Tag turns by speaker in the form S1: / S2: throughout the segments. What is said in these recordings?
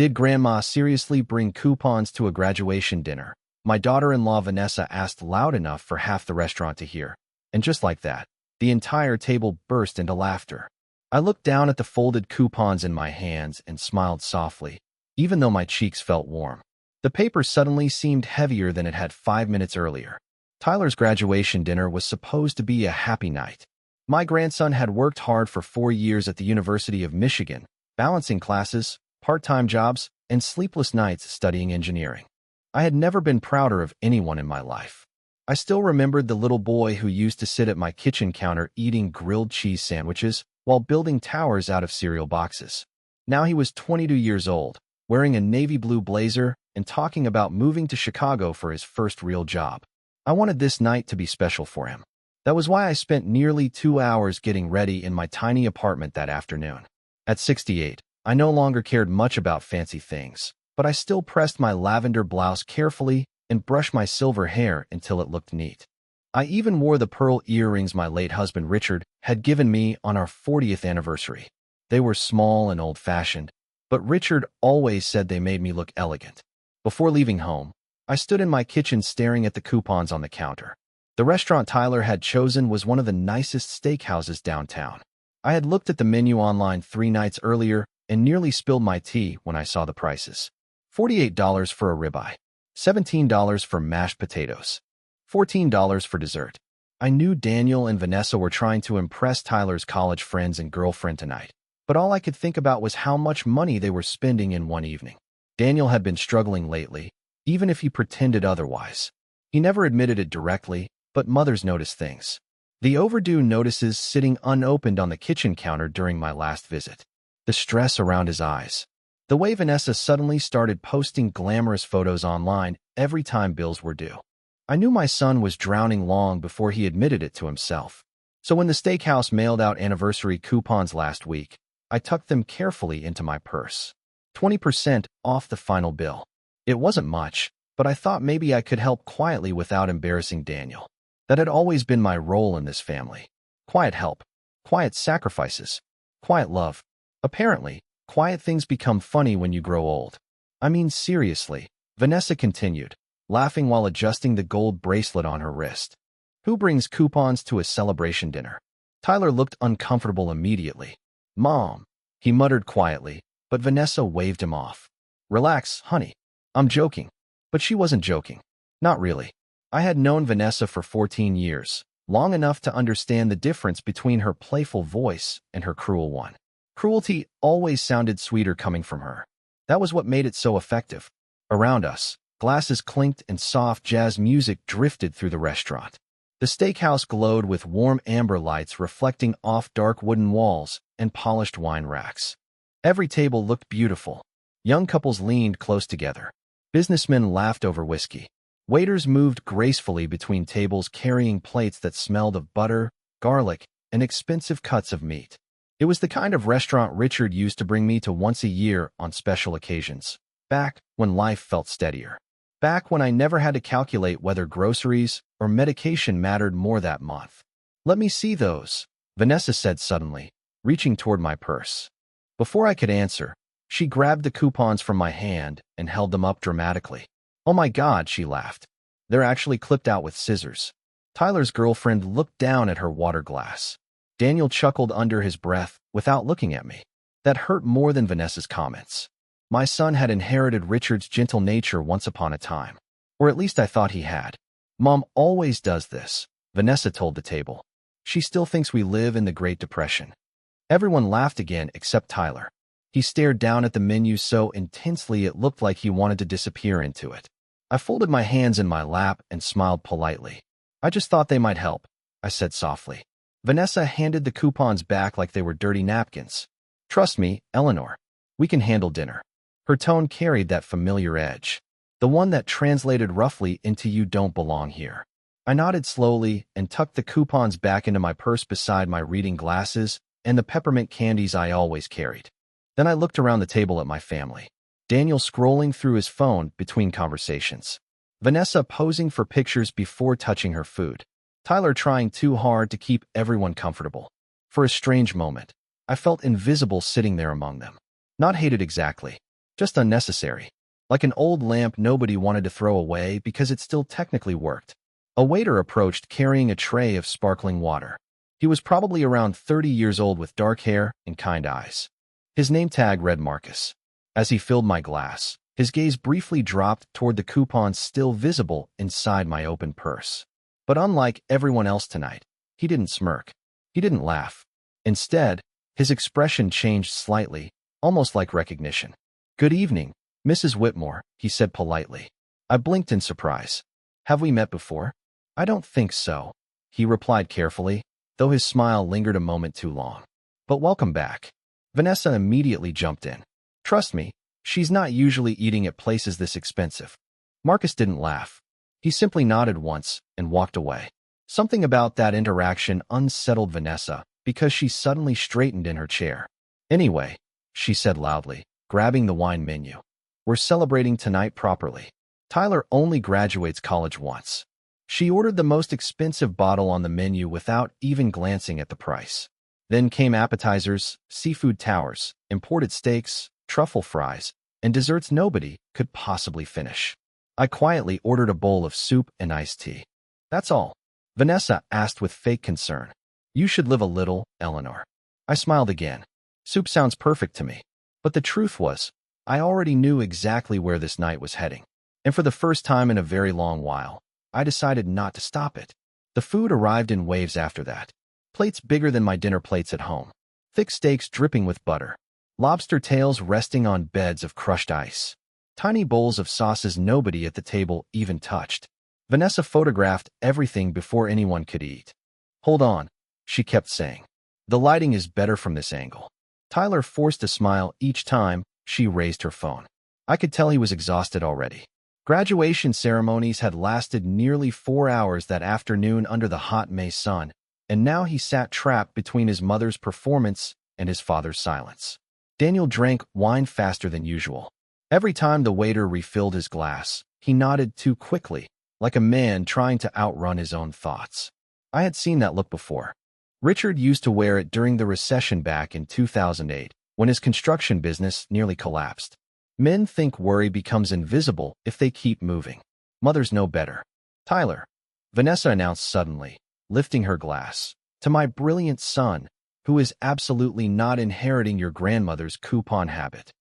S1: Did Grandma seriously bring coupons to a graduation dinner? My daughter-in-law Vanessa asked loud enough for half the restaurant to hear. And just like that, the entire table burst into laughter. I looked down at the folded coupons in my hands and smiled softly, even though my cheeks felt warm. The paper suddenly seemed heavier than it had 5 minutes earlier. Tyler's graduation dinner was supposed to be a happy night. My grandson had worked hard for 4 years at the University of Michigan, balancing classes, part-time jobs, and sleepless nights studying engineering. I had never been prouder of anyone in my life. I still remembered the little boy who used to sit at my kitchen counter eating grilled cheese sandwiches while building towers out of cereal boxes. Now he was 22 years old, wearing a navy blue blazer and talking about moving to Chicago for his first real job. I wanted this night to be special for him. That was why I spent nearly 2 hours getting ready in my tiny apartment that afternoon. At 68, I no longer cared much about fancy things, but I still pressed my lavender blouse carefully and brushed my silver hair until it looked neat. I even wore the pearl earrings my late husband Richard had given me on our 40th anniversary. They were small and old-fashioned, but Richard always said they made me look elegant. Before leaving home, I stood in my kitchen staring at the coupons on the counter. The restaurant Tyler had chosen was one of the nicest steakhouses downtown. I had looked at the menu online 3 nights earlier and nearly spilled my tea when I saw the prices. $48 for a ribeye, $17 for mashed potatoes, $14 for dessert. I knew Daniel and Vanessa were trying to impress Tyler's college friends and girlfriend tonight, but all I could think about was how much money they were spending in one evening. Daniel had been struggling lately, even if he pretended otherwise. He never admitted it directly, but mothers notice things. The overdue notices sitting unopened on the kitchen counter during my last visit. The stress around his eyes. The way Vanessa suddenly started posting glamorous photos online every time bills were due. I knew my son was drowning long before he admitted it to himself. So when the steakhouse mailed out anniversary coupons last week, I tucked them carefully into my purse. 20% off the final bill. It wasn't much, but I thought maybe I could help quietly without embarrassing Daniel. That had always been my role in this family. Quiet help, quiet sacrifices, quiet love. Apparently, quiet things become funny when you grow old. I mean, seriously, Vanessa continued, laughing while adjusting the gold bracelet on her wrist. Who brings coupons to a celebration dinner? Tyler looked uncomfortable immediately. Mom, he muttered quietly, but Vanessa waved him off. Relax, honey. I'm joking. But she wasn't joking. Not really. I had known Vanessa for 14 years, long enough to understand the difference between her playful voice and her cruel one. Cruelty always sounded sweeter coming from her. That was what made it so effective. Around us, glasses clinked and soft jazz music drifted through the restaurant. The steakhouse glowed with warm amber lights reflecting off dark wooden walls and polished wine racks. Every table looked beautiful. Young couples leaned close together. Businessmen laughed over whiskey. Waiters moved gracefully between tables carrying plates that smelled of butter, garlic, and expensive cuts of meat. It was the kind of restaurant Richard used to bring me to once a year on special occasions, back when life felt steadier. Back when I never had to calculate whether groceries or medication mattered more that month. Let me see those, Vanessa said suddenly, reaching toward my purse. Before I could answer, she grabbed the coupons from my hand and held them up dramatically. Oh my God, she laughed. They're actually clipped out with scissors. Tyler's girlfriend looked down at her water glass. Daniel chuckled under his breath without looking at me. That hurt more than Vanessa's comments. My son had inherited Richard's gentle nature once upon a time. Or at least I thought he had. Mom always does this, Vanessa told the table. She still thinks we live in the Great Depression. Everyone laughed again except Tyler. He stared down at the menu so intensely it looked like he wanted to disappear into it. I folded my hands in my lap and smiled politely. I just thought they might help, I said softly. Vanessa handed the coupons back like they were dirty napkins. Trust me, Eleanor. We can handle dinner. Her tone carried that familiar edge. The one that translated roughly into you don't belong here. I nodded slowly and tucked the coupons back into my purse beside my reading glasses and the peppermint candies I always carried. Then I looked around the table at my family. Daniel scrolling through his phone between conversations. Vanessa posing for pictures before touching her food. Tyler trying too hard to keep everyone comfortable. For a strange moment, I felt invisible sitting there among them. Not hated exactly, Just unnecessary. Like an old lamp nobody wanted to throw away because it still technically worked. A waiter approached carrying a tray of sparkling water. He was probably around 30 years old with dark hair and kind eyes. His name tag read Marcus. As he filled my glass, his gaze briefly dropped toward the coupons still visible inside my open purse. But unlike everyone else tonight, he didn't smirk. He didn't laugh. Instead, his expression changed slightly, almost like recognition. "Good evening, Mrs. Whitmore," he said politely. I blinked in surprise. "Have we met before?" "I don't think so," he replied carefully, though his smile lingered a moment too long. "But welcome back." Vanessa immediately jumped in. "Trust me, she's not usually eating at places this expensive." Marcus didn't laugh. He simply nodded once and walked away. Something about that interaction unsettled Vanessa because she suddenly straightened in her chair. "Anyway," she said loudly, grabbing the wine menu, "we're celebrating tonight properly. Tyler only graduates college once." She ordered the most expensive bottle on the menu without even glancing at the price. Then came appetizers, seafood towers, imported steaks, truffle fries, and desserts nobody could possibly finish. I quietly ordered a bowl of soup and iced tea. "That's all?" Vanessa asked with fake concern. "You should live a little, Eleanor." I smiled again. Soup sounds perfect to me. But the truth was, I already knew exactly where this night was heading. And for the first time in a very long while, I decided not to stop it. The food arrived in waves after that. Plates bigger than my dinner plates at home. Thick steaks dripping with butter. Lobster tails resting on beds of crushed ice. Tiny bowls of sauces nobody at the table even touched. Vanessa photographed everything before anyone could eat. "Hold on," she kept saying. "The lighting is better from this angle." Tyler forced a smile each time she raised her phone. I could tell he was exhausted already. Graduation ceremonies had lasted nearly 4 hours that afternoon under the hot May sun, and now he sat trapped between his mother's performance and his father's silence. Daniel drank wine faster than usual. Every time the waiter refilled his glass, he nodded too quickly, like a man trying to outrun his own thoughts. I had seen that look before. Richard used to wear it during the recession back in 2008, when his construction business nearly collapsed. Men think worry becomes invisible if they keep moving. Mothers know better. "Tyler," Vanessa announced suddenly, lifting her glass, "to my brilliant son, who is absolutely not inheriting your grandmother's coupon habit."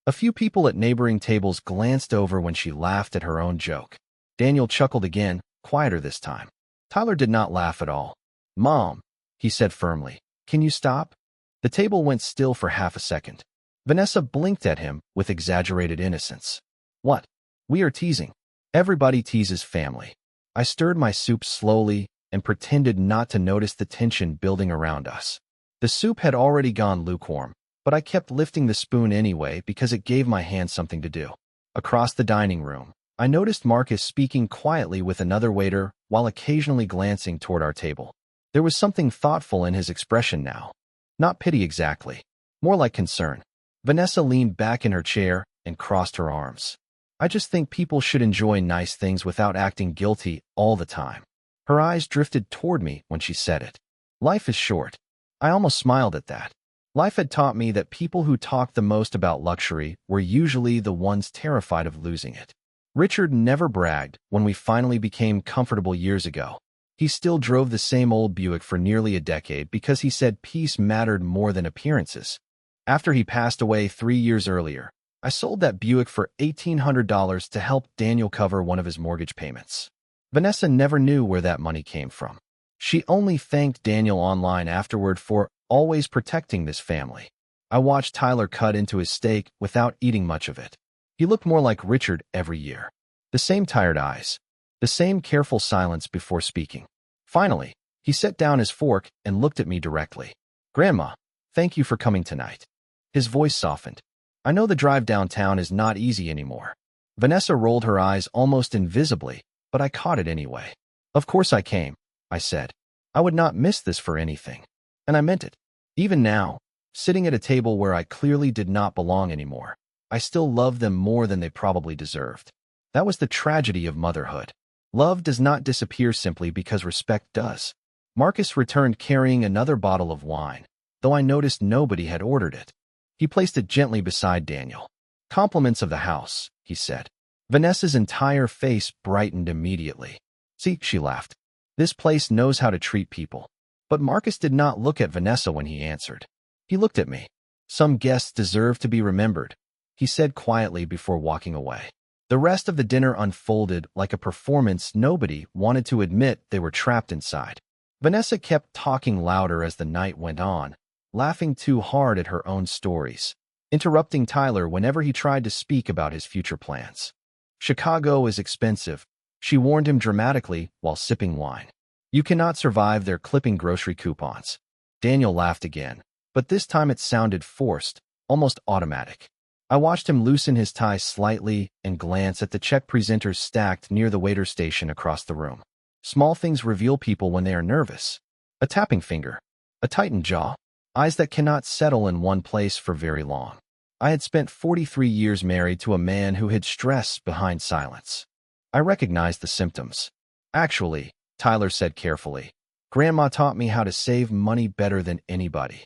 S1: A few people at neighboring tables glanced over when she laughed at her own joke. Daniel chuckled again, quieter this time. Tyler did not laugh at all. "Mom," he said firmly, "can you stop?" The table went still for half a second. Vanessa blinked at him with exaggerated innocence. "What? We are teasing. Everybody teases family." I stirred my soup slowly and pretended not to notice the tension building around us. The soup had already gone lukewarm, but I kept lifting the spoon anyway because it gave my hand something to do. Across the dining room, I noticed Marcus speaking quietly with another waiter while occasionally glancing toward our table. There was something thoughtful in his expression now. Not pity exactly, more like concern. Vanessa leaned back in her chair and crossed her arms. "I just think people should enjoy nice things without acting guilty all the time." Her eyes drifted toward me when she said it. Life is short. I almost smiled at that. Life had taught me that people who talked the most about luxury were usually the ones terrified of losing it. Richard never bragged when we finally became comfortable years ago. He still drove the same old Buick for nearly a decade because he said peace mattered more than appearances. After he passed away 3 years earlier, I sold that Buick for $1,800 to help Daniel cover one of his mortgage payments. Vanessa never knew where that money came from. She only thanked Daniel online afterward for always protecting this family. I watched Tyler cut into his steak without eating much of it. He looked more like Richard every year. The same tired eyes, the same careful silence before speaking. Finally, he set down his fork and looked at me directly. "Grandma, thank you for coming tonight." His voice softened. "I know the drive downtown is not easy anymore." Vanessa rolled her eyes almost invisibly, but I caught it anyway. "Of course I came," I said. "I would not miss this for anything." And I meant it. Even now, sitting at a table where I clearly did not belong anymore, I still loved them more than they probably deserved. That was the tragedy of motherhood. Love does not disappear simply because respect does. Marcus returned carrying another bottle of wine, though I noticed nobody had ordered it. He placed it gently beside Daniel. Compliments of the house, he said. Vanessa's entire face brightened immediately. See, she laughed. This place knows how to treat people. But Marcus did not look at Vanessa when he answered. He looked at me. Some guests deserve to be remembered, he said quietly before walking away. The rest of the dinner unfolded like a performance nobody wanted to admit they were trapped inside. Vanessa kept talking louder as the night went on, laughing too hard at her own stories, interrupting Tyler whenever he tried to speak about his future plans. Chicago is expensive, she warned him dramatically while sipping wine. You cannot survive there clipping grocery coupons. Daniel laughed again, but this time it sounded forced, almost automatic. I watched him loosen his tie slightly and glance at the check presenters stacked near the waiter station across the room. Small things reveal people when they are nervous. A tapping finger, a tightened jaw, eyes that cannot settle in one place for very long. I had spent 43 years married to a man who hid stress behind silence. I recognized the symptoms. Actually, Tyler said carefully, Grandma taught me how to save money better than anybody.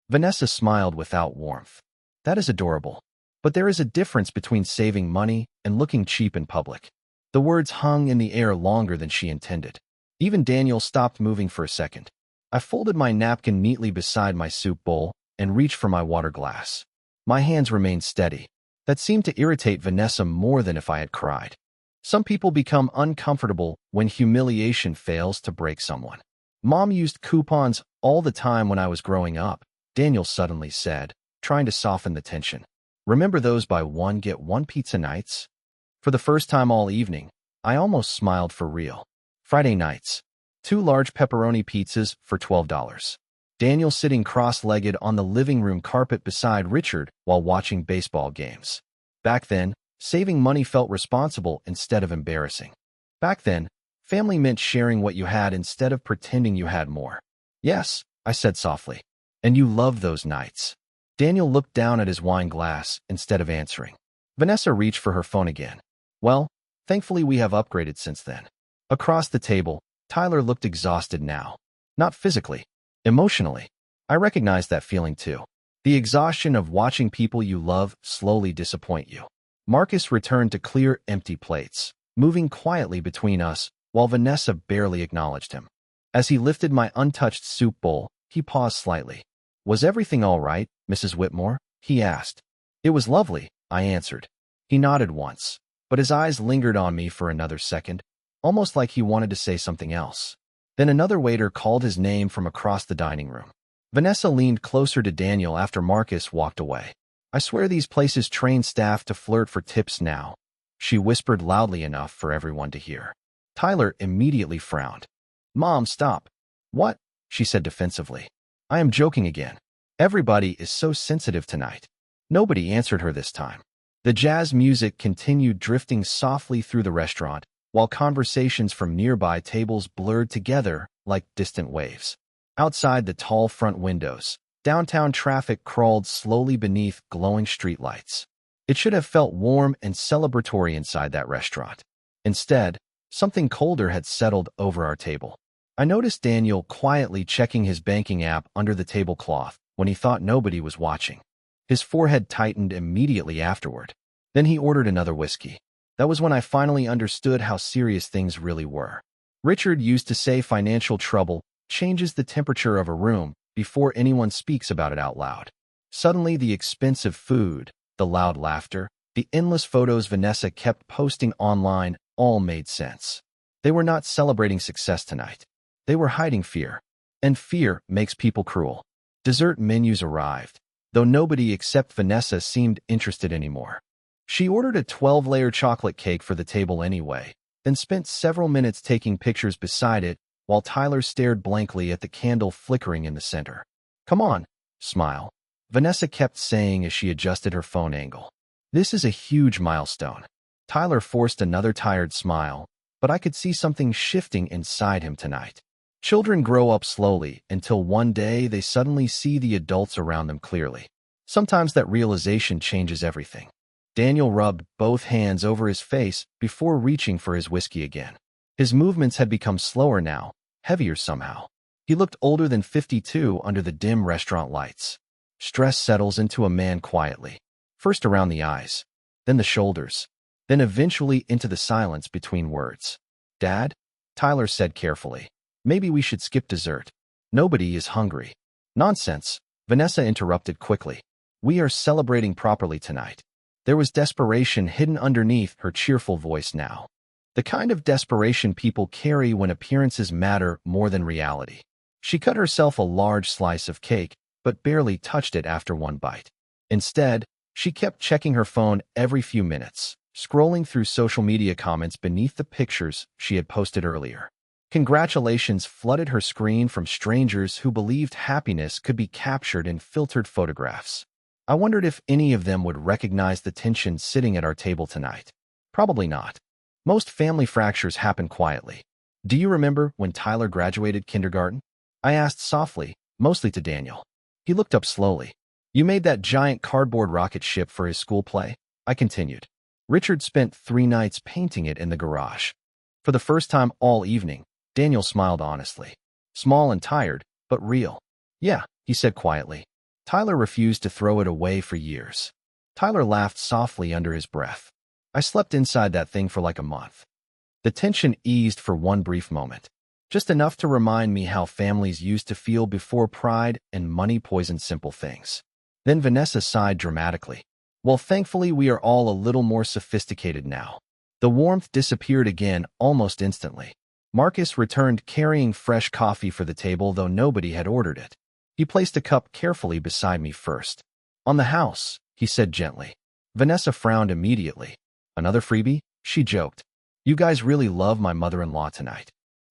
S1: Vanessa smiled without warmth. That is adorable. But there is a difference between saving money and looking cheap in public. The words hung in the air longer than she intended. Even Daniel stopped moving for a second. I folded my napkin neatly beside my soup bowl and reached for my water glass. My hands remained steady. That seemed to irritate Vanessa more than if I had cried. Some people become uncomfortable when humiliation fails to break someone. Mom used coupons all the time when I was growing up, Daniel suddenly said, trying to soften the tension. Remember those buy one get one pizza nights? For the first time all evening, I almost smiled for real. Friday nights. 2 large pepperoni pizzas for $12. Daniel sitting cross-legged on the living room carpet beside Richard while watching baseball games. Back then, saving money felt responsible instead of embarrassing. Back then, family meant sharing what you had instead of pretending you had more. Yes, I said softly. And you loved those nights. Daniel looked down at his wine glass instead of answering. Vanessa reached for her phone again. Well, thankfully we have upgraded since then. Across the table, Tyler looked exhausted now. Not physically, emotionally. I recognized that feeling too. The exhaustion of watching people you love slowly disappoint you. Marcus returned to clear, empty plates, moving quietly between us while Vanessa barely acknowledged him. As he lifted my untouched soup bowl, he paused slightly. Was everything all right, Mrs. Whitmore? He asked. It was lovely, I answered. He nodded once, but his eyes lingered on me for another second, almost like he wanted to say something else. Then another waiter called his name from across the dining room. Vanessa leaned closer to Daniel after Marcus walked away. I swear these places train staff to flirt for tips now. She whispered loudly enough for everyone to hear. Tyler immediately frowned. Mom, stop. What? She said defensively. I am joking again. Everybody is so sensitive tonight. Nobody answered her this time. The jazz music continued drifting softly through the restaurant, while conversations from nearby tables blurred together like distant waves. Outside the tall front windows, downtown traffic crawled slowly beneath glowing streetlights. It should have felt warm and celebratory inside that restaurant. Instead, something colder had settled over our table. I noticed Daniel quietly checking his banking app under the tablecloth when he thought nobody was watching. His forehead tightened immediately afterward. Then he ordered another whiskey. That was when I finally understood how serious things really were. Richard used to say financial trouble changes the temperature of a room before anyone speaks about it out loud. Suddenly, the expensive food, the loud laughter, the endless photos Vanessa kept posting online all made sense. They were not celebrating success tonight. They were hiding fear. And fear makes people cruel. Dessert menus arrived, though nobody except Vanessa seemed interested anymore. She ordered a 12-layer chocolate cake for the table anyway, then spent several minutes taking pictures beside it while Tyler stared blankly at the candle flickering in the center. Come on, smile, Vanessa kept saying as she adjusted her phone angle. This is a huge milestone. Tyler forced another tired smile, but I could see something shifting inside him tonight. Children grow up slowly until one day they suddenly see the adults around them clearly. Sometimes that realization changes everything. Daniel rubbed both hands over his face before reaching for his whiskey again. His movements had become slower now, heavier somehow. He looked older than 52 under the dim restaurant lights. Stress settles into a man quietly. First around the eyes, then the shoulders, then eventually into the silence between words. "Dad?" Tyler said carefully. "Maybe we should skip dessert. Nobody is hungry." "Nonsense," Vanessa interrupted quickly. "We are celebrating properly tonight." There was desperation hidden underneath her cheerful voice now. The kind of desperation people carry when appearances matter more than reality. She cut herself a large slice of cake, but barely touched it after one bite. Instead, she kept checking her phone every few minutes, scrolling through social media comments beneath the pictures she had posted earlier. Congratulations flooded her screen from strangers who believed happiness could be captured in filtered photographs. I wondered if any of them would recognize the tension sitting at our table tonight. Probably not. Most family fractures happen quietly. "Do you remember when Tyler graduated kindergarten?" I asked softly, mostly to Daniel. He looked up slowly. "You made that giant cardboard rocket ship for his school play?" I continued. "Richard spent 3 nights painting it in the garage." For the first time all evening, Daniel smiled honestly. Small and tired, but real. "Yeah," he said quietly. "Tyler refused to throw it away for years." Tyler laughed softly under his breath. "I slept inside that thing for like a month." The tension eased for one brief moment. Just enough to remind me how families used to feel before pride and money poisoned simple things. Then Vanessa sighed dramatically. "Well, thankfully we are all a little more sophisticated now." The warmth disappeared again almost instantly. Marcus returned carrying fresh coffee for the table, though nobody had ordered it. He placed a cup carefully beside me first. "On the house," he said gently. Vanessa frowned immediately. "Another freebie?" she joked. "You guys really love my mother-in-law tonight."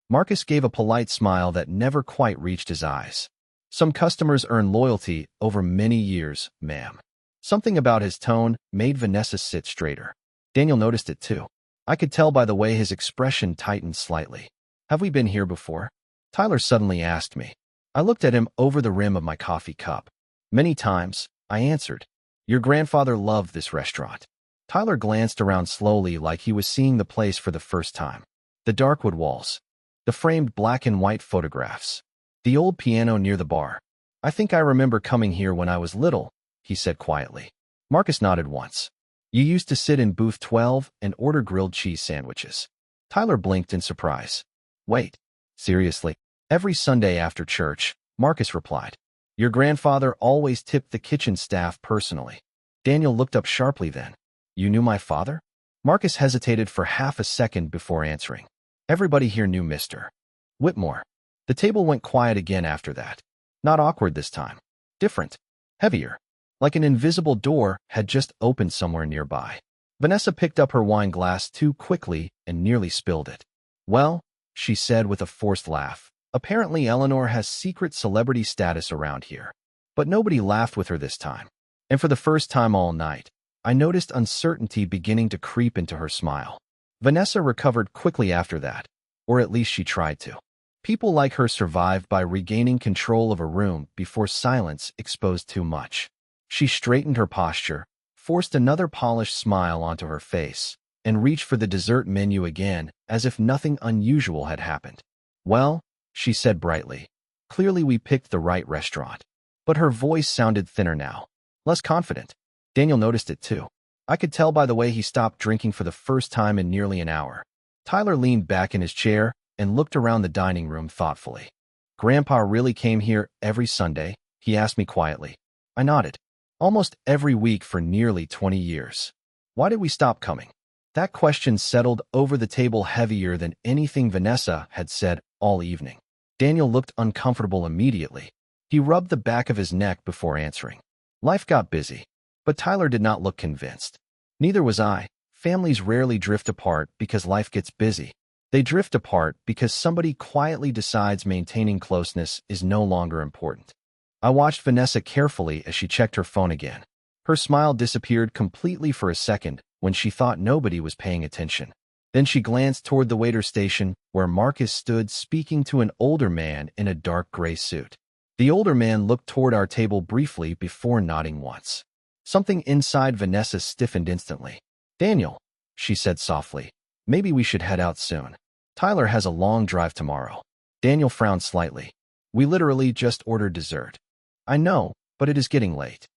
S1: Marcus gave a polite smile that never quite reached his eyes. "Some customers earn loyalty over many years, ma'am." Something about his tone made Vanessa sit straighter. Daniel noticed it too. I could tell by the way his expression tightened slightly. "Have we been here before?" Tyler suddenly asked me. I looked at him over the rim of my coffee cup. "Many times," I answered. "Your grandfather loved this restaurant." Tyler glanced around slowly like he was seeing the place for the first time. The dark wood walls. The framed black and white photographs. The old piano near the bar. "I think I remember coming here when I was little," he said quietly. Marcus nodded once. "You used to sit in booth 12 and order grilled cheese sandwiches." Tyler blinked in surprise. "Wait, seriously?" "Every Sunday after church," Marcus replied. "Your grandfather always tipped the kitchen staff personally." Daniel looked up sharply then. "You knew my father?" Marcus hesitated for half a second before answering. "Everybody here knew Mr. Whitmore." The table went quiet again after that. Not awkward this time. Different. Heavier. Like an invisible door had just opened somewhere nearby. Vanessa picked up her wine glass too quickly and nearly spilled it. "Well," she said with a forced laugh, "apparently Eleanor has secret celebrity status around here." But nobody laughed with her this time. And for the first time all night, I noticed uncertainty beginning to creep into her smile. Vanessa recovered quickly after that, or at least she tried to. People like her survive by regaining control of a room before silence exposed too much. She straightened her posture, forced another polished smile onto her face, and reached for the dessert menu again as if nothing unusual had happened. "Well," she said brightly, "clearly we picked the right restaurant." But her voice sounded thinner now, less confident. Daniel noticed it too. I could tell by the way he stopped drinking for the first time in nearly an hour. Tyler leaned back in his chair and looked around the dining room thoughtfully. "Grandpa really came here every Sunday?" he asked me quietly. I nodded. "Almost every week for nearly 20 years. Why did we stop coming?" That question settled over the table heavier than anything Vanessa had said all evening. Daniel looked uncomfortable immediately. He rubbed the back of his neck before answering. "Life got busy." But Tyler did not look convinced. Neither was I. Families rarely drift apart because life gets busy. They drift apart because somebody quietly decides maintaining closeness is no longer important. I watched Vanessa carefully as she checked her phone again. Her smile disappeared completely for a second when she thought nobody was paying attention. Then she glanced toward the waiter station where Marcus stood speaking to an older man in a dark gray suit. The older man looked toward our table briefly before nodding once. Something inside Vanessa stiffened instantly. "Daniel," she said softly, "maybe we should head out soon. Tyler has a long drive tomorrow." Daniel frowned slightly. "We literally just ordered dessert." "I know, but it is getting late."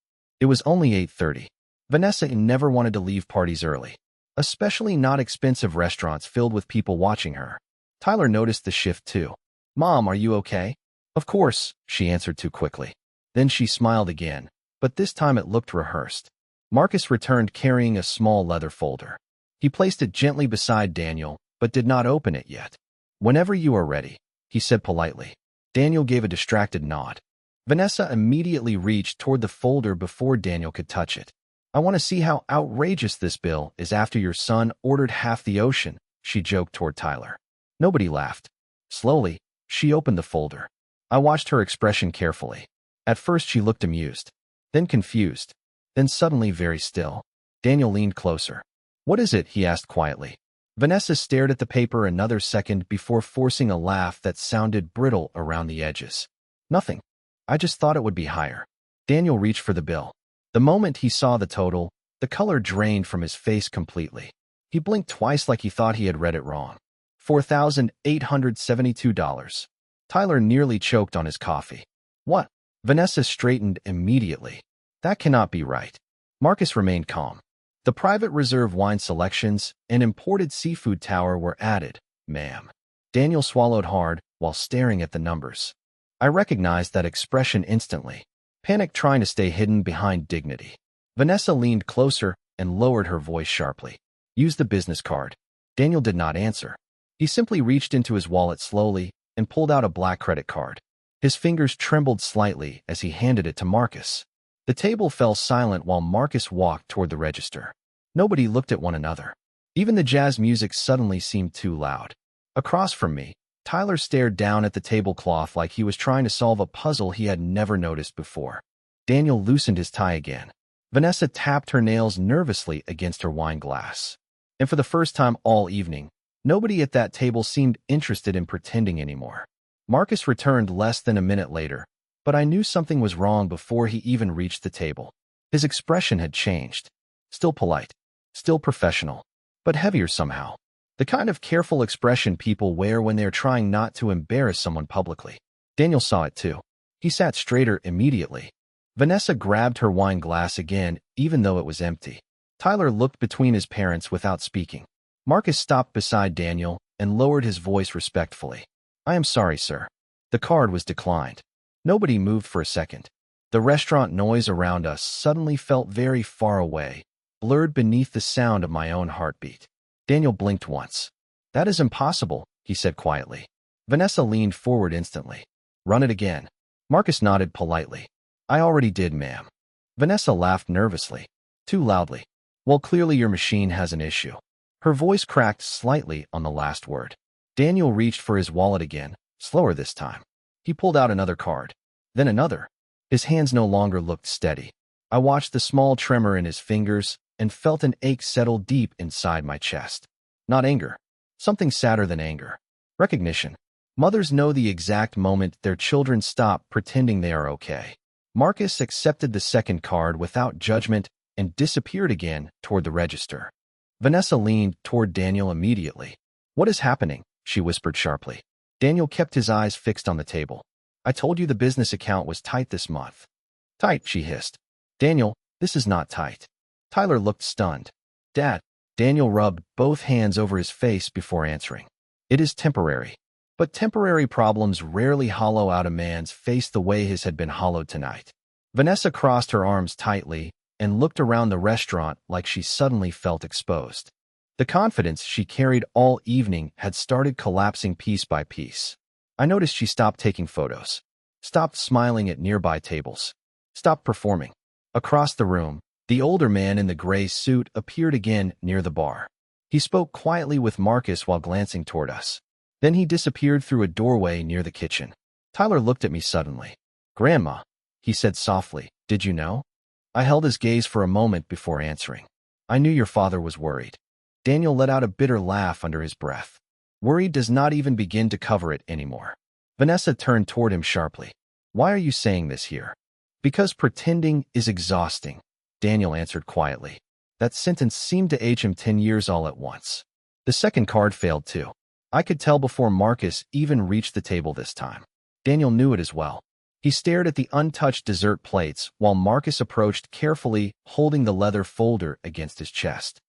S1: It was only 8:30. Vanessa never wanted to leave parties early, especially not expensive restaurants filled with people watching her. Tyler noticed the shift too. "Mom, are you okay?" "Of course," she answered too quickly. Then she smiled again, but this time it looked rehearsed. Marcus returned carrying a small leather folder. He placed it gently beside Daniel, but did not open it yet. "Whenever you are ready," he said politely. Daniel gave a distracted nod. Vanessa immediately reached toward the folder before Daniel could touch it. "I want to see how outrageous this bill is after your son ordered half the ocean," she joked toward Tyler. Nobody laughed. Slowly, she opened the folder. I watched her expression carefully. At first she looked amused, then confused, then suddenly very still. Daniel leaned closer. "What is it?" he asked quietly. Vanessa stared at the paper another second before forcing a laugh that sounded brittle around the edges. "Nothing. I just thought it would be higher." Daniel reached for the bill. The moment he saw the total, the color drained from his face completely. He blinked twice like he thought he had read it wrong. $4,872. Tyler nearly choked on his coffee. "What?" Vanessa straightened immediately. "That cannot be right." Marcus remained calm. "The private reserve wine selections and imported seafood tower were added, ma'am." Daniel swallowed hard while staring at the numbers. I recognized that expression instantly. Panic trying to stay hidden behind dignity. Vanessa leaned closer and lowered her voice sharply. "Use the business card." Daniel did not answer. He simply reached into his wallet slowly and pulled out a black credit card. His fingers trembled slightly as he handed it to Marcus. The table fell silent while Marcus walked toward the register. Nobody looked at one another. Even the jazz music suddenly seemed too loud. Across from me, Tyler stared down at the tablecloth like he was trying to solve a puzzle he had never noticed before. Daniel loosened his tie again. Vanessa tapped her nails nervously against her wine glass. And for the first time all evening, nobody at that table seemed interested in pretending anymore. Marcus returned less than a minute later, but I knew something was wrong before he even reached the table. His expression had changed. Still polite, still professional, but heavier somehow. The kind of careful expression people wear when they're trying not to embarrass someone publicly. Daniel saw it too. He sat straighter immediately. Vanessa grabbed her wine glass again, even though it was empty. Tyler looked between his parents without speaking. Marcus stopped beside Daniel and lowered his voice respectfully. "I am sorry, sir." The card was declined. Nobody moved for a second. The restaurant noise around us suddenly felt very far away, blurred beneath the sound of my own heartbeat. Daniel blinked once. "That is impossible," he said quietly. Vanessa leaned forward instantly. "Run it again." Marcus nodded politely. "I already did, ma'am." Vanessa laughed nervously. Too loudly. "Well, clearly your machine has an issue." Her voice cracked slightly on the last word. Daniel reached for his wallet again, slower this time. He pulled out another card. Then another. His hands no longer looked steady. I watched the small tremor in his fingers and felt an ache settle deep inside my chest. Not anger. Something sadder than anger. Recognition. Mothers know the exact moment their children stop pretending they are okay. Marcus accepted the second card without judgment and disappeared again toward the register. Vanessa leaned toward Daniel immediately. "What is happening?" she whispered sharply. Daniel kept his eyes fixed on the table. "I told you the business account was tight this month." "Tight," she hissed. "Daniel, this is not tight." Tyler looked stunned. "Dad." Daniel rubbed both hands over his face before answering. "It is temporary." But temporary problems rarely hollow out a man's face the way his had been hollowed tonight. Vanessa crossed her arms tightly and looked around the restaurant like she suddenly felt exposed. The confidence she carried all evening had started collapsing piece by piece. I noticed she stopped taking photos, stopped smiling at nearby tables, stopped performing. Across the room, the older man in the gray suit appeared again near the bar. He spoke quietly with Marcus while glancing toward us. Then he disappeared through a doorway near the kitchen. Tyler looked at me suddenly. "Grandma," he said softly, "did you know?" I held his gaze for a moment before answering. "I knew your father was worried." Daniel let out a bitter laugh under his breath. "Worry does not even begin to cover it anymore." Vanessa turned toward him sharply. "Why are you saying this here?" "Because pretending is exhausting," Daniel answered quietly. That sentence seemed to age him 10 years all at once. The second card failed too. I could tell before Marcus even reached the table this time. Daniel knew it as well. He stared at the untouched dessert plates while Marcus approached carefully, holding the leather folder against his chest.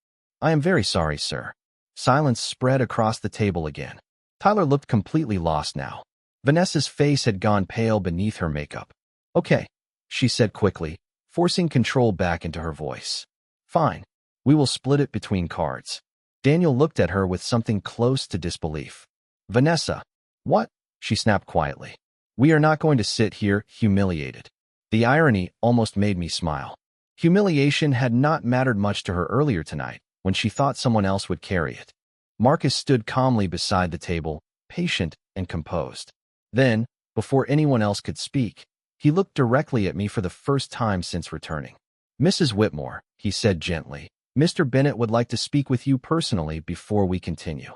S1: I am very sorry, sir. Silence spread across the table again. Tyler looked completely lost now. Vanessa's face had gone pale beneath her makeup. Okay, she said quickly, forcing control back into her voice. Fine. We will split it between cards. Daniel looked at her with something close to disbelief. Vanessa. What? She snapped quietly. We are not going to sit here humiliated. The irony almost made me smile. Humiliation had not mattered much to her earlier tonight, when she thought someone else would carry it. Marcus stood calmly beside the table, patient and composed. Then, before anyone else could speak, he looked directly at me for the first time since returning. Mrs. Whitmore, he said gently, Mr. Bennett would like to speak with you personally before we continue.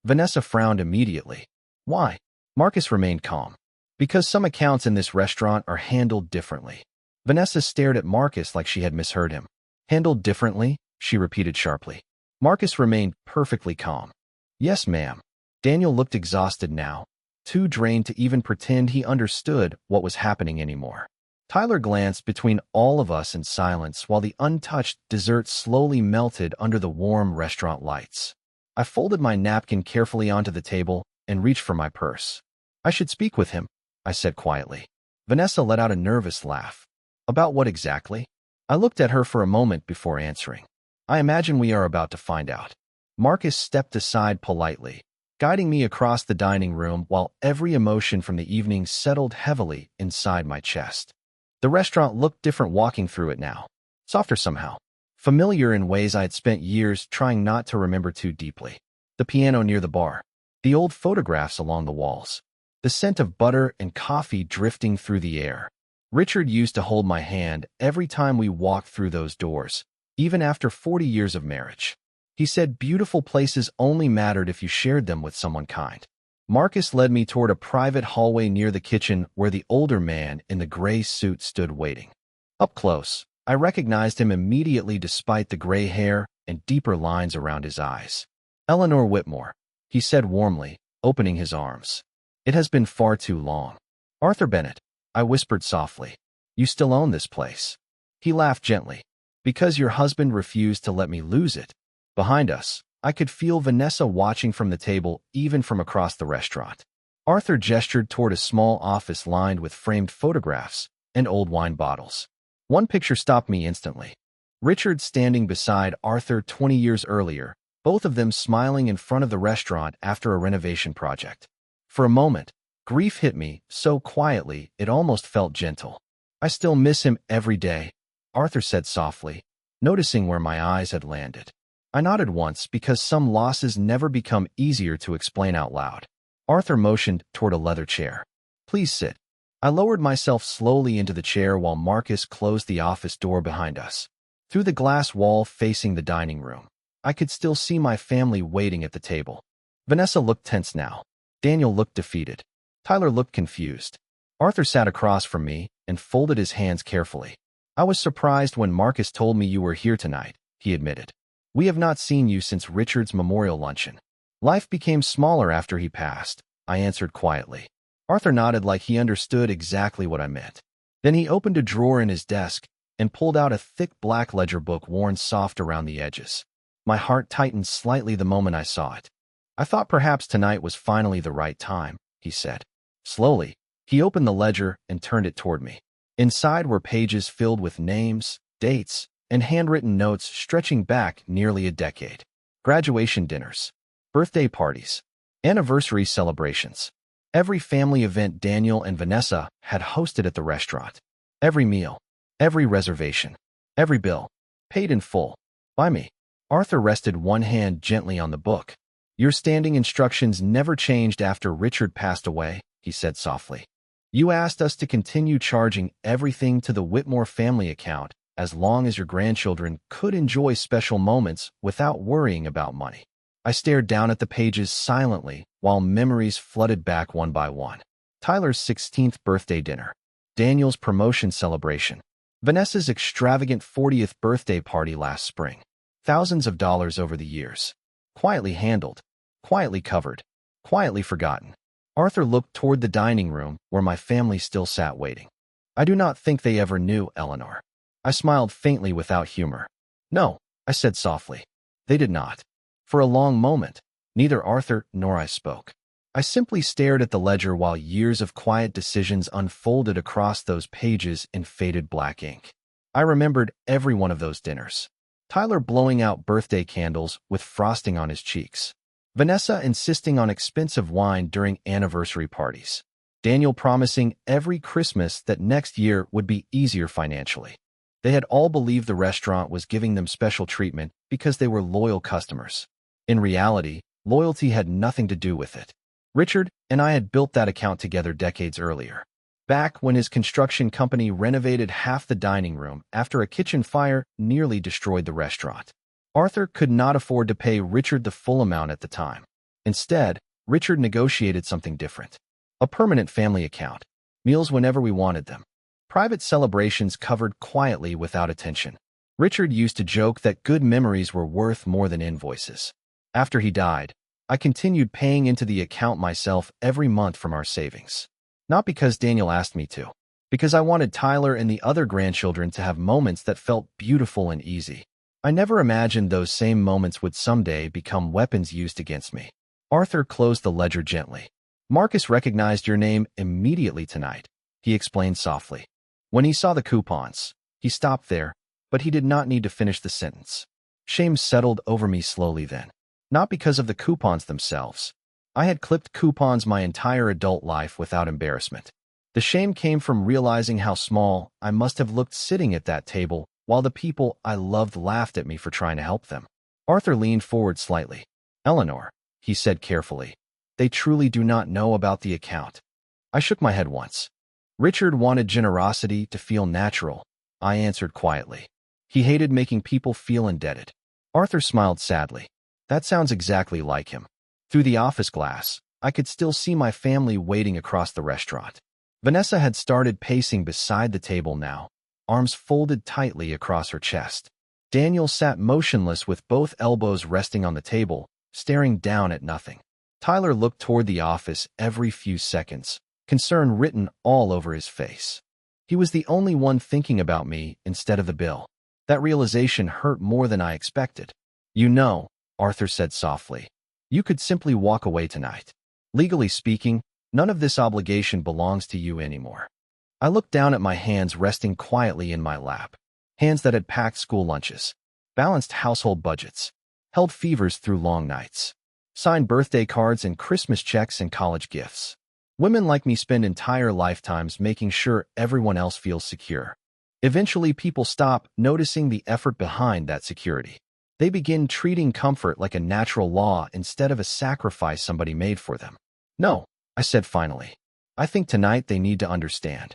S1: Vanessa frowned immediately. Why? Marcus remained calm. Because some accounts in this restaurant are handled differently. Vanessa stared at Marcus like she had misheard him. Handled differently? She repeated sharply. Marcus remained perfectly calm. Yes, ma'am. Daniel looked exhausted now, too drained to even pretend he understood what was happening anymore. Tyler glanced between all of us in silence while the untouched dessert slowly melted under the warm restaurant lights. I folded my napkin carefully onto the table and reached for my purse. I should speak with him, I said quietly. Vanessa let out a nervous laugh. About what exactly? I looked at her for a moment before answering. I imagine we are about to find out. Marcus stepped aside politely, guiding me across the dining room while every emotion from the evening settled heavily inside my chest. The restaurant looked different walking through it now. Softer somehow. Familiar in ways I had spent years trying not to remember too deeply. The piano near the bar. The old photographs along the walls. The scent of butter and coffee drifting through the air. Richard used to hold my hand every time we walked through those doors, even after 40 years of marriage. He said beautiful places only mattered if you shared them with someone kind. Marcus led me toward a private hallway near the kitchen where the older man in the gray suit stood waiting. Up close, I recognized him immediately despite the gray hair and deeper lines around his eyes. Eleanor Whitmore, he said warmly, opening his arms. It has been far too long. Arthur Bennett, I whispered softly. You still own this place. He laughed gently. Because your husband refused to let me lose it. Behind us, I could feel Vanessa watching from the table, even from across the restaurant. Arthur gestured toward a small office lined with framed photographs and old wine bottles. One picture stopped me instantly. Richard standing beside Arthur 20 years earlier, both of them smiling in front of the restaurant after a renovation project. For a moment, grief hit me so quietly it almost felt gentle. I still miss him every day, Arthur said softly, noticing where my eyes had landed. I nodded once because some losses never become easier to explain out loud. Arthur motioned toward a leather chair. Please sit. I lowered myself slowly into the chair while Marcus closed the office door behind us. Through the glass wall facing the dining room, I could still see my family waiting at the table. Vanessa looked tense now. Daniel looked defeated. Tyler looked confused. Arthur sat across from me and folded his hands carefully. I was surprised when Marcus told me you were here tonight, he admitted. We have not seen you since Richard's memorial luncheon. Life became smaller after he passed, I answered quietly. Arthur nodded like he understood exactly what I meant. Then he opened a drawer in his desk and pulled out a thick black ledger book worn soft around the edges. My heart tightened slightly the moment I saw it. I thought perhaps tonight was finally the right time, he said. Slowly, he opened the ledger and turned it toward me. Inside were pages filled with names, dates, and handwritten notes stretching back nearly a decade. Graduation dinners, birthday parties, anniversary celebrations. Every family event Daniel and Vanessa had hosted at the restaurant. Every meal, every reservation, every bill, paid in full, by me. Arthur rested one hand gently on the book. Your standing instructions never changed after Richard passed away, he said softly. You asked us to continue charging everything to the Whitmore family account as long as your grandchildren could enjoy special moments without worrying about money. I stared down at the pages silently while memories flooded back one by one. Tyler's 16th birthday dinner, Daniel's promotion celebration, Vanessa's extravagant 40th birthday party last spring. Thousands of dollars over the years. Quietly handled, quietly covered, quietly forgotten. Arthur looked toward the dining room where my family still sat waiting. I do not think they ever knew, Eleanor. I smiled faintly without humor. No, I said softly. They did not. For a long moment, neither Arthur nor I spoke. I simply stared at the ledger while years of quiet decisions unfolded across those pages in faded black ink. I remembered every one of those dinners. Tyler blowing out birthday candles with frosting on his cheeks. Vanessa insisting on expensive wine during anniversary parties. Daniel promising every Christmas that next year would be easier financially. They had all believed the restaurant was giving them special treatment because they were loyal customers. In reality, loyalty had nothing to do with it. Richard and I had built that account together decades earlier. Back when his construction company renovated half the dining room after a kitchen fire nearly destroyed the restaurant. Arthur could not afford to pay Richard the full amount at the time. Instead, Richard negotiated something different. A permanent family account. Meals whenever we wanted them. Private celebrations covered quietly without attention. Richard used to joke that good memories were worth more than invoices. After he died, I continued paying into the account myself every month from our savings. Not because Daniel asked me to. Because I wanted Tyler and the other grandchildren to have moments that felt beautiful and easy. I never imagined those same moments would someday become weapons used against me. Arthur closed the ledger gently. Marcus recognized your name immediately tonight, he explained softly. When he saw the coupons, he stopped there, but he did not need to finish the sentence. Shame settled over me slowly then. Not because of the coupons themselves. I had clipped coupons my entire adult life without embarrassment. The shame came from realizing how small I must have looked sitting at that table while the people I loved laughed at me for trying to help them. Arthur leaned forward slightly. Eleanor, he said carefully, they truly do not know about the account. I shook my head once. Richard wanted generosity to feel natural, I answered quietly. He hated making people feel indebted. Arthur smiled sadly. That sounds exactly like him. Through the office glass, I could still see my family waiting across the restaurant. Vanessa had started pacing beside the table now, arms folded tightly across her chest. Daniel sat motionless with both elbows resting on the table, staring down at nothing. Tyler looked toward the office every few seconds, concern written all over his face. He was the only one thinking about me instead of the bill. That realization hurt more than I expected. You know, Arthur said softly, you could simply walk away tonight. Legally speaking, none of this obligation belongs to you anymore. I looked down at my hands resting quietly in my lap. Hands that had packed school lunches, balanced household budgets, held fevers through long nights, signed birthday cards and Christmas checks and college gifts. Women like me spend entire lifetimes making sure everyone else feels secure. Eventually, people stop noticing the effort behind that security. They begin treating comfort like a natural law instead of a sacrifice somebody made for them. No, I said finally. I think tonight they need to understand.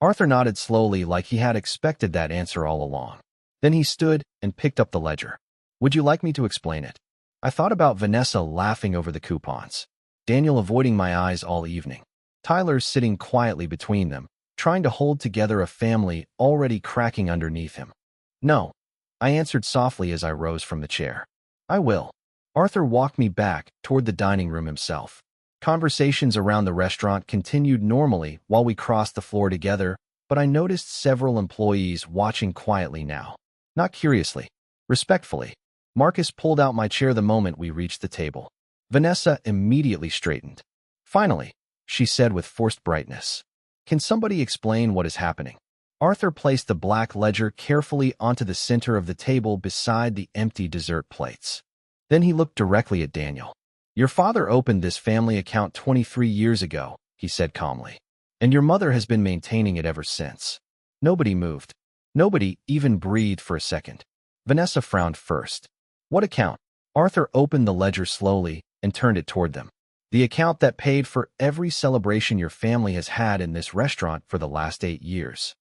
S1: Arthur nodded slowly like he had expected that answer all along. Then he stood and picked up the ledger. Would you like me to explain it? I thought about Vanessa laughing over the coupons, Daniel avoiding my eyes all evening, Tyler sitting quietly between them, trying to hold together a family already cracking underneath him. No, I answered softly as I rose from the chair. I will. Arthur walked me back toward the dining room himself. Conversations around the restaurant continued normally while we crossed the floor together, but I noticed several employees watching quietly now. Not curiously, respectfully. Marcus pulled out my chair the moment we reached the table. Vanessa immediately straightened. Finally, she said with forced brightness. Can somebody explain what is happening? Arthur placed the black ledger carefully onto the center of the table beside the empty dessert plates. Then he looked directly at Daniel. Your father opened this family account 23 years ago, he said calmly, and your mother has been maintaining it ever since. Nobody moved. Nobody even breathed for a second. Vanessa frowned first. What account? Arthur opened the ledger slowly and turned it toward them. The account that paid for every celebration your family has had in this restaurant for the last 8 years.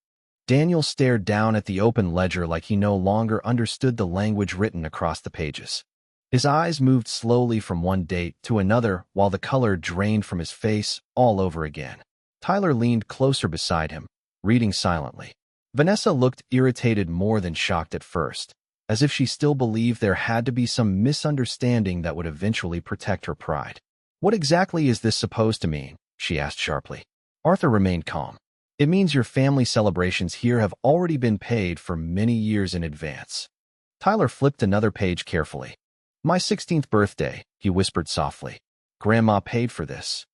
S1: Daniel stared down at the open ledger like he no longer understood the language written across the pages. His eyes moved slowly from one date to another while the color drained from his face all over again. Tyler leaned closer beside him, reading silently. Vanessa looked irritated more than shocked at first, as if she still believed there had to be some misunderstanding that would eventually protect her pride. What exactly is this supposed to mean? she asked sharply. Arthur remained calm. It means your family celebrations here have already been paid for many years in advance. Tyler flipped another page carefully. My 16th birthday, he whispered softly. Grandma paid for this.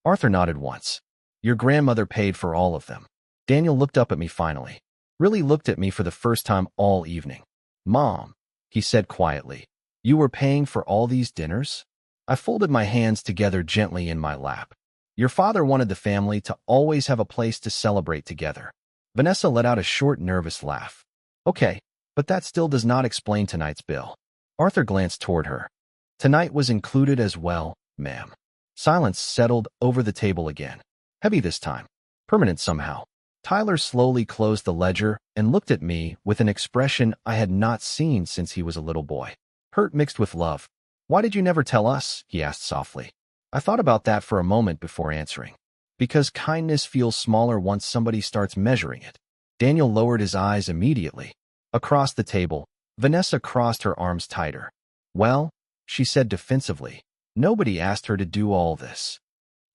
S1: Arthur nodded once. Your grandmother paid for all of them. Daniel looked up at me finally. Really looked at me for the first time all evening. Mom, he said quietly, you were paying for all these dinners? I folded my hands together gently in my lap. Your father wanted the family to always have a place to celebrate together. Vanessa let out a short, nervous laugh. Okay, but that still does not explain tonight's bill. Arthur glanced toward her. Tonight was included as well, ma'am. Silence settled over the table again. Heavy this time. Permanent somehow. Tyler slowly closed the ledger and looked at me with an expression I had not seen since he was a little boy. Hurt mixed with love. Why did you never tell us? He asked softly. I thought about that for a moment before answering. Because kindness feels smaller once somebody starts measuring it. Daniel lowered his eyes immediately. Across the table, Vanessa crossed her arms tighter. Well, she said defensively, nobody asked her to do all this.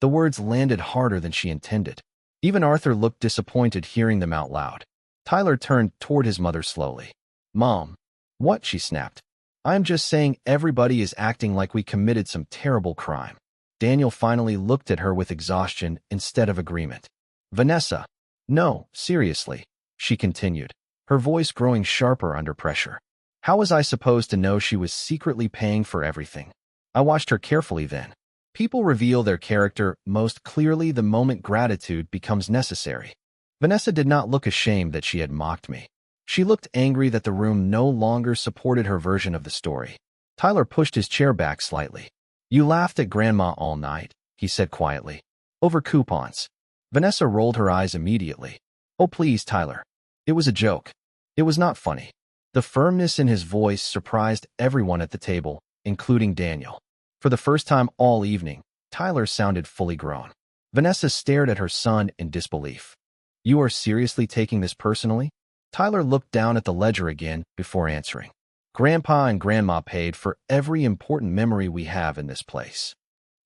S1: The words landed harder than she intended. Even Arthur looked disappointed hearing them out loud. Tyler turned toward his mother slowly. Mom. What? She snapped. I'm just saying everybody is acting like we committed some terrible crime. Daniel finally looked at her with exhaustion instead of agreement. Vanessa. No, seriously, she continued, her voice growing sharper under pressure. How was I supposed to know she was secretly paying for everything? I watched her carefully then. People reveal their character most clearly the moment gratitude becomes necessary. Vanessa did not look ashamed that she had mocked me. She looked angry that the room no longer supported her version of the story. Tyler pushed his chair back slightly. You laughed at Grandma all night, he said quietly. Over coupons. Vanessa rolled her eyes immediately. Oh please, Tyler. It was a joke. It was not funny. The firmness in his voice surprised everyone at the table, including Daniel. For the first time all evening, Tyler sounded fully grown. Vanessa stared at her son in disbelief. You are seriously taking this personally? Tyler looked down at the ledger again before answering. Grandpa and Grandma paid for every important memory we have in this place.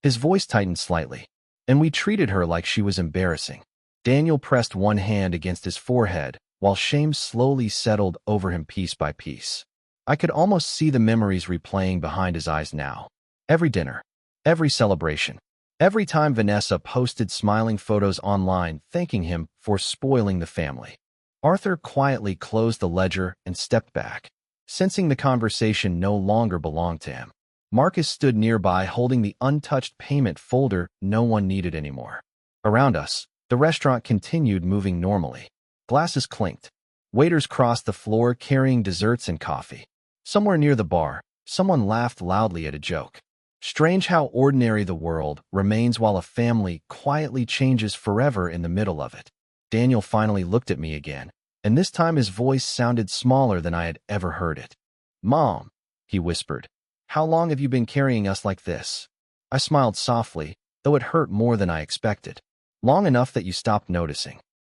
S1: His voice tightened slightly, and we treated her like she was embarrassing. Daniel pressed one hand against his forehead while shame slowly settled over him piece by piece. I could almost see the memories replaying behind his eyes now. Every dinner, every celebration, every time Vanessa posted smiling photos online thanking him for spoiling the family. Arthur quietly closed the ledger and stepped back, sensing the conversation no longer belonged to him. Marcus stood nearby holding the untouched payment folder no one needed anymore. Around us, the restaurant continued moving normally. Glasses clinked. Waiters crossed the floor carrying desserts and coffee. Somewhere near the bar, someone laughed loudly at a joke. Strange how ordinary the world remains while a family quietly changes forever in the middle of it. Daniel finally looked at me again, and this time his voice sounded smaller than I had ever heard it. Mom, he whispered, how long have you been carrying us like this? I smiled softly, though it hurt more than I expected. Long enough that you stopped noticing.